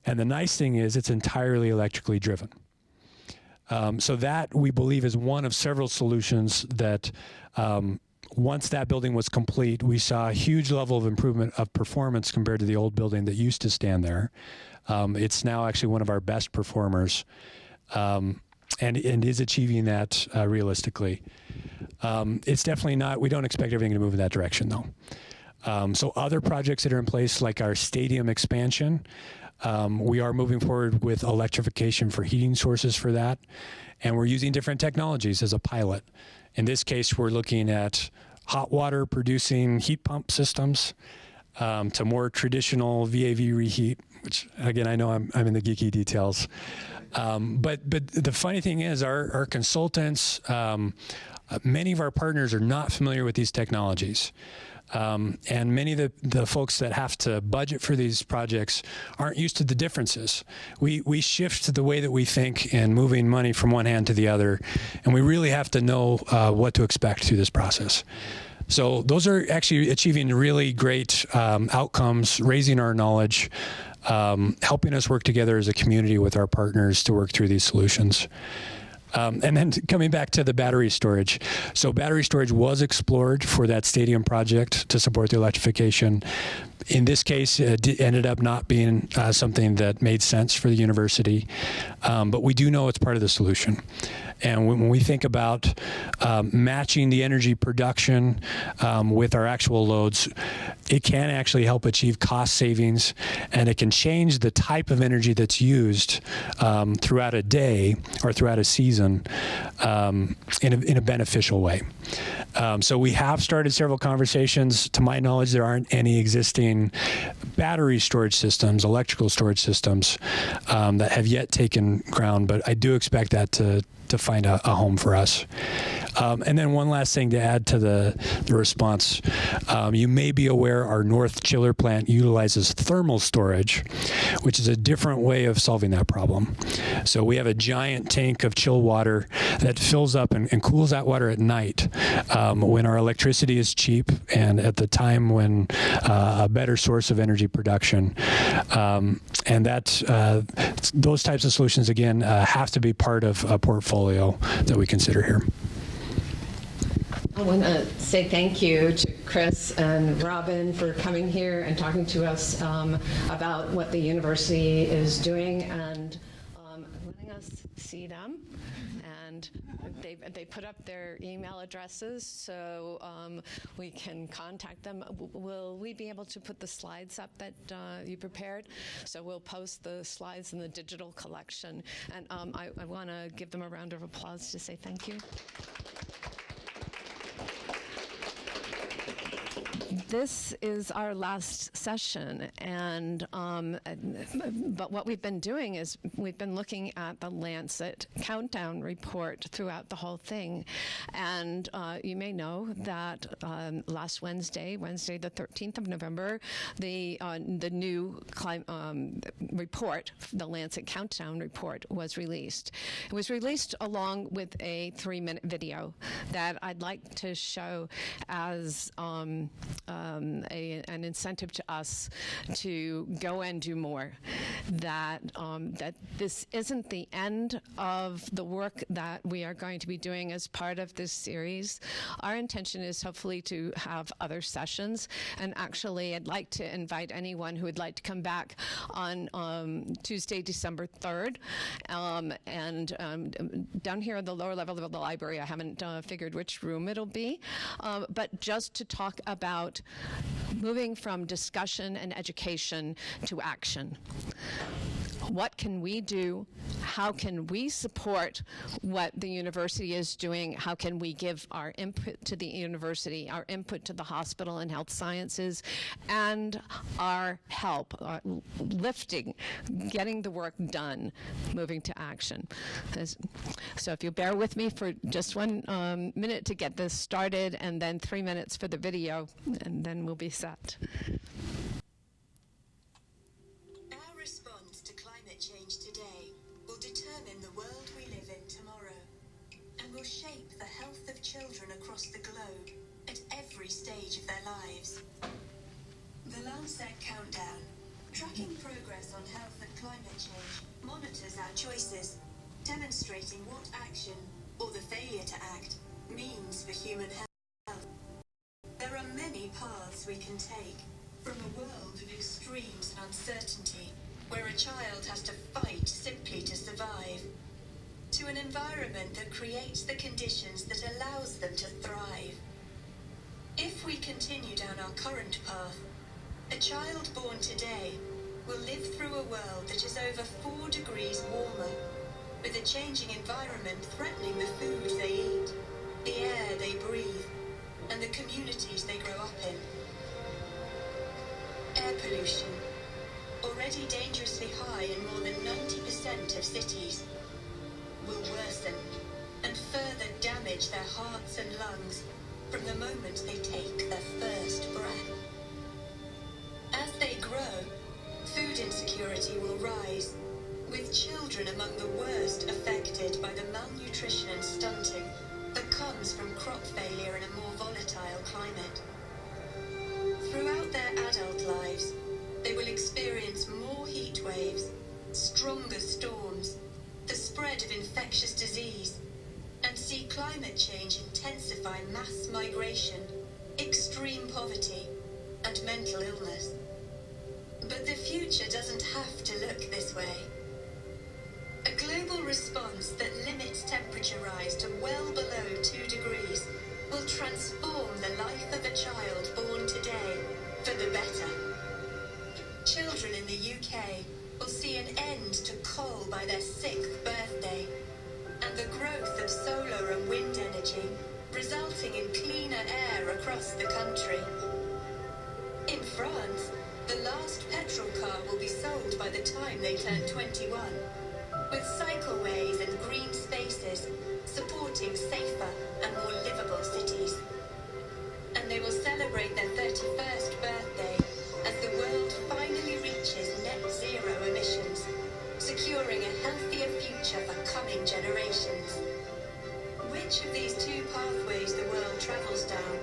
And the nice thing is it's entirely electrically driven. So that, we believe, is one of several solutions that once that building was complete, we saw a huge level of improvement of performance compared to the old building that used to stand there. It's now actually one of our best performers and is achieving that realistically. It's definitely not, we don't expect everything to move in that direction though. So other projects that are in place, like our stadium expansion, we are moving forward with electrification for heating sources for that. And we're using different technologies as a pilot. In this case, we're looking at hot water producing heat pump systems to more traditional VAV reheat, which again, I know I'm in the geeky details. But the funny thing is, our consultants, many of our partners are not familiar with these technologies. And many of the folks that have to budget for these projects aren't used to the differences. We shift the way that we think in moving money from one hand to the other, and we really have to know what to expect through this process. So those are actually achieving really great outcomes, raising our knowledge, helping us work together as a community with our partners to work through these solutions. And then coming back to the battery storage. So battery storage was explored for that stadium project to support the electrification. In this case, it ended up not being something that made sense for the university, but we do know it's part of the solution. And when we think about matching the energy production with our actual loads, it can actually help achieve cost savings, and it can change the type of energy that's used throughout a day or throughout a season in a beneficial way. So we have started several conversations. To my knowledge, there aren't any existing battery storage systems, electrical storage systems that have yet taken ground, but I do expect that to find a home for us. And then one last thing to add to the response. You may be aware our North Chiller plant utilizes thermal storage, which is a different way of solving that problem. So we have a giant tank of chill water that fills up and cools that water at night when our electricity is cheap and at the time when a better source of energy production. And those types of solutions, again, have to be part of a portfolio that we consider here.
I want to say thank you to Chris and Robin for coming here and talking to us about what the university is doing and letting us see them. And they put up their email addresses so we can contact them. Will we be able to put the slides up that you prepared? So we'll post the slides in the digital collection. And I want to give them a round of applause to say thank you. This is our last session, and but what we've been doing is we've been looking at the Lancet countdown report throughout the whole thing, and you may know that last Wednesday the 13th of November, the new report, the Lancet countdown report, was released. It was released along with a 3-minute video that I'd like to show as an incentive to us to go and do more. That this isn't the end of the work that we are going to be doing as part of this series. Our intention is hopefully to have other sessions, and actually I'd like to invite anyone who would like to come back on Tuesday, December 3rd, and down here at the lower level of the library. I haven't figured which room it'll be, but just to talk about moving from discussion and education to action. What can we do? How can we support what the university is doing? How can we give our input to the university, our input to the hospital and health sciences, and our help, lifting, getting the work done, moving to action? So if you bear with me for just 1 minute to get this started, and then 3 minutes for the video, and then we'll be set.
Children across the globe at every stage of their lives. The Lancet Countdown, tracking progress on health and climate change, monitors our choices, demonstrating what action, or the failure to act, means for human health. There are many paths we can take, from a world of extremes and uncertainty, where a child has to fight simply to survive, to an environment that creates the conditions that allows them to thrive. If we continue down our current path, a child born today will live through a world that is over 4 degrees warmer, with a changing environment threatening the food they eat, the air they breathe, and the communities they grow up in. Air pollution, already dangerously high in more than 90% of cities, will worsen and further damage their hearts and lungs from the moment they take their first breath. As they grow, food insecurity will rise, with children among the worst affected by the malnutrition and stunting that comes from crop failure in a more volatile climate. Throughout their adult lives, they will experience more heat waves, stronger storms, the spread of infectious disease, and see climate change intensify mass migration, extreme poverty, and mental illness. But the future doesn't have to look this way. A global response that limits temperature rise to well below 2 degrees will transform the life of a child born today for the better. Children in the UK will see an end to coal by their 6th birthday, and the growth of solar and wind energy, resulting in cleaner air across the country. In France, the last petrol car will be sold by the time they turn 21, with cycleways and green spaces supporting safer and more livable cities. And they will celebrate their 31st birthday as the world finally reaches net zero emissions, securing a healthier future for coming generations. Which of these two pathways the world travels down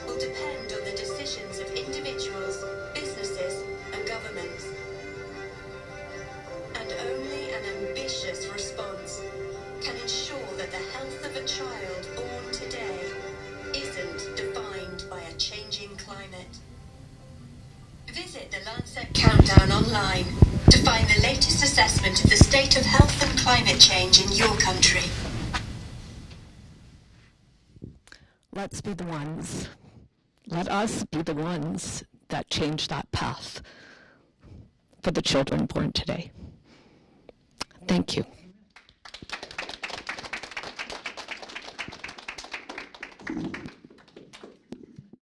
will depend on the decisions of individuals, businesses, and governments. And only an ambitious response can ensure that the health of a child born today isn't defined by a changing climate. Visit the Lancet Countdown online to find the latest assessment of the state of health and climate change in your country.
Let's be the ones. Let us be the ones that change that path for the children born today. Thank you.